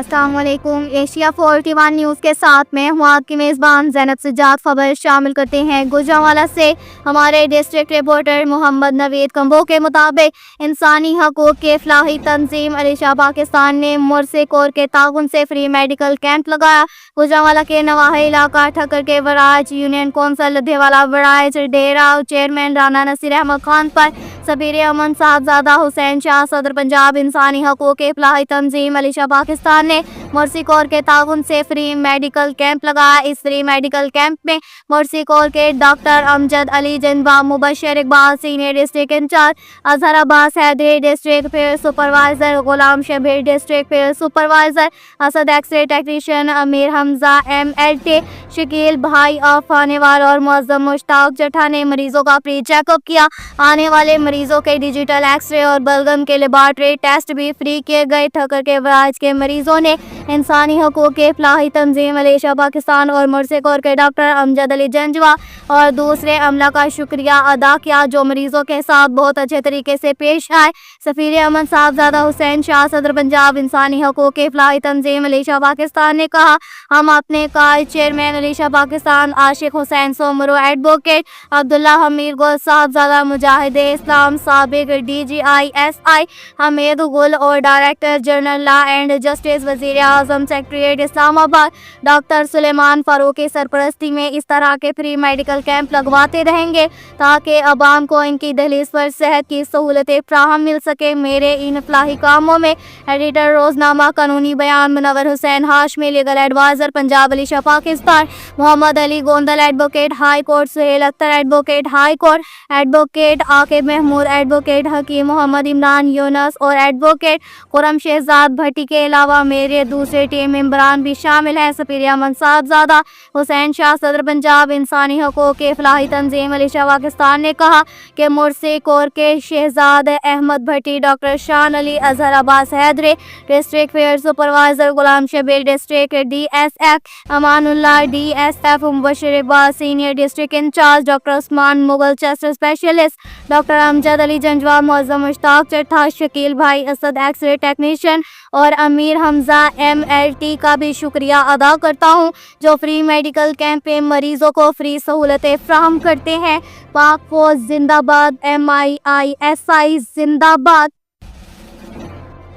अस्सलाम वालेकुम। Asia 41 news के साथ मैं हूँ आपकी मेज़बान ज़ैनब सज्जाद। खबर शामिल करते हैं गुजरांवाला से। हमारे डिस्ट्रिक्ट रिपोर्टर मोहम्मद नवीद कंबो के मुताबिक इंसानी हकूक़ के फलाही तंजीम अलीशा पाकिस्तान ने मुर्से कोर के ताउन से फ्री मेडिकल कैंप लगाया। गुजरांवाला के नवाही इलाका ठक्कर के वराज यूनियन कौंसल लुधियावाला वराज डेरा चेयरमैन राना नसीर अहमद खान पर सबीर अमन साहबजादा हुसैन शाह सदर पंजाब इंसानी हकूक़ के फलाही तंजीम अलीशा पाकिस्तान ने मुर्सी कोर के ताउन से फ्री मेडिकल कैंप लगाया। इस फ्री मेडिकल कैंप में मुर्सी कोर के doctor Amjad Ali Jindba, Mubashar Iqbal senior district incharge, Azhar Abbas Haidri district field supervisor, Ghulam Shabbir district field supervisor, Asad x ray technician, Amir Hamza MLT, Shakeel भाई अफानेवाल और मुअज्जम मुश्ताक जठा ने मरीजों का प्री चेकअप किया। आने वाले मरीजों के डिजिटल एक्सरे और बलगम के लेबॉर्ट्री टेस्ट भी फ्री किए गए। ठक्कर के वराज के मरीजों ने इंसानी हकूक़ के फलाही तंजीम अलीशा पाकिस्तान और मुर्से कोर के डॉक्टर अमजद अली जिंदबा और दूसरे अमला का शुक्रिया अदा किया जो मरीजों के साथ बहुत अच्छे तरीके से पेश आए। सबीर अमन साहबजादा हुसैन शाह सदर पंजाब इंसानी हकूक़ के फलाही तंजीम अलीशा पाकिस्तान ने कहा, हम अपने कायद चेयरमैन अलीशा पाकिस्तान आशिक हुसैन सोमरो, एडवोकेट अब्दुल्ला हमीर गुल साहबजादा मुजाहिदे इस्लाम साबिक DGI SI हमीद गुल और director general law and justice वजीर आजम सेक्रेटरीट इस्लामाबाद डॉक्टर सुलेमान फारूक की सरपरस्ती में इस तरह के फ्री मेडिकल कैंप लगवाते रहेंगे ताकि अवाम को इनकी दहलीज पर सेहत की सहूलतें फ्राहम मिल सके। मेरे इन फलाही कामों में एडिटर रोजनामा कानूनी बयान Munawar Hussain Hashmi, legal adviser Punjab Alisha Pakistan, Mohammad Ali Gondal advocate high court, Suhail Akhtar advocate high court, advocate Aqib Mahmood, advocate Hakeem Mohammad Imran Younas और एडवोकेट खुरम शहजाद भट्टी के अलावा मेरे दूसरे टीम मेंबरान भी शामिल हैं। सबीर अमन साहबजादा हुसैन शाह सदर पंजाब इंसानी हकूक़ के फलाही तंजीम अलीशा पाकिस्तान ने कहा कि मुर्सी कोर के Shahzad Ahmad Bhatti, doctor Shan Ali, Azhar Abbas Haidri district field supervisor, Ghulam Shabbir district DSF, Amanullah DSF, Mubashar Iqbal senior district incharge, doctor Usman Mughal chest specialist, doctor Amjad Ali Jindba, Muazzam Mushtaq Jatha, Shakeel भाई असद एक्सरे टेक्नीशियन और अमीर हमजा MLT का भी शुक्रिया अदा करता हूँ जो फ्री मेडिकल कैंप में मरीजों को फ्री सहूलतें फ्राहम करते हैं। पाक फौज जिंदाबाद, MIISI जिंदाबाद।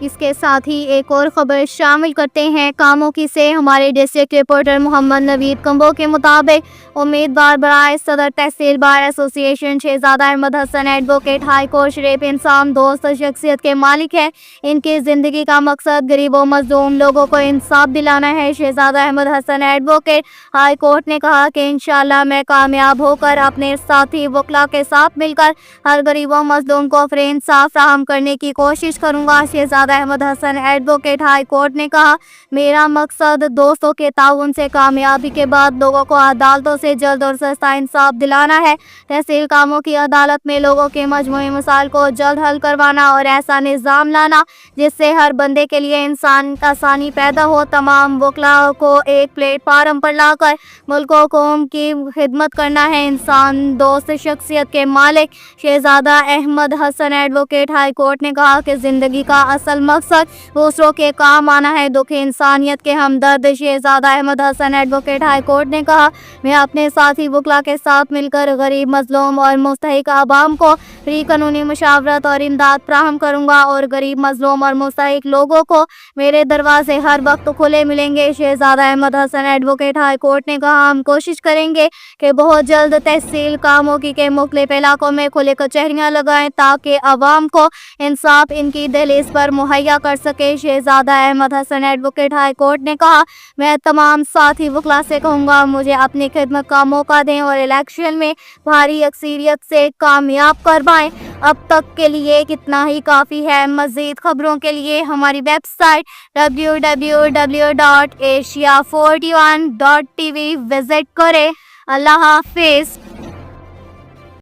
इसके साथ ही एक और ख़बर शामिल करते हैं कामोकी से। हमारे डिस्ट्रिक्ट रिपोर्टर मोहम्मद नवीद कंबो के मुताबिक उम्मीदवार बराए सदर तहसील bar association Shahzada Ahmed Hassan advocate high court शरीफ इंसान दोस्त शख्सियत के मालिक हैं। इनकी ज़िंदगी का मकसद गरीबों मजलूम लोगों को इंसाफ दिलाना है। Shahzada Ahmed Hassan advocate high court ने कहा कि इंशाअल्लाह मैं कामयाब होकर अपने साथी वकला के साथ मिलकर हर गरीबों मजलूम को फ्री इंसाफ फ्राहम करने की कोशिश करूँगा। Shahzada Ahmed Hassan advocate high court ने कहा, मेरा मकसद दोस्तों के ताउन से कामयाबी के बाद लोगों को अदालतों से जल्द और सस्ता इंसाफ दिलाना है। तहसील कामों की अदालत में लोगों के मजमूई मसाइल को जल्द हल करवाना और ऐसा निज़ाम लाना जिससे हर बंदे के लिए इंसान आसानी पैदा हो। तमाम वकलाओं को एक प्लेटफार्म पर लाकर मुल्क व कौम की खिदमत करना है। इंसान दोस्त शख्सियत के मालिक Shahzada Ahmed Hassan advocate high court ने कहा कि ज़िंदगी का असल मकसद दूसरों के काम आना है। दुखी इंसानियत के हमदर्द Shahzada Ahmed Hassan advocate high court ने कहा, मैं अपने साथी वकला के साथ मिलकर गरीब मजलूम और मुस्तहिक आवाम को फ्री कानूनी मुशावरत और इमदाद फ्राहम करूँगा और गरीब मजलूम और मुस्तहिक लोगों को मेरे दरवाजे हर वक्त खुले मिलेंगे। Shahzada Ahmed Hassan advocate high court ने कहा, हम कोशिश करेंगे कि बहुत जल्द तहसील कामोकी के मुख्तलिफ इलाकों में खुले कचहरियाँ लगाएं ताकि आवाम को इंसाफ इनकी दहलीज पर मुहैया कर सके। Shahzada Ahmed Hassan advocate high court ने कहा, मैं तमाम साथी वकला से कहूँगा मुझे अपनी खिदमत का मौका दें और इलेक्शन में भारी अक्सरियत से कामयाब करवाएं। अब तक के लिए कितना ही काफ़ी है। मज़ीद खबरों के लिए हमारी वेबसाइट www.asia41.tv विज़िट करें। अल्लाह हाफिज़।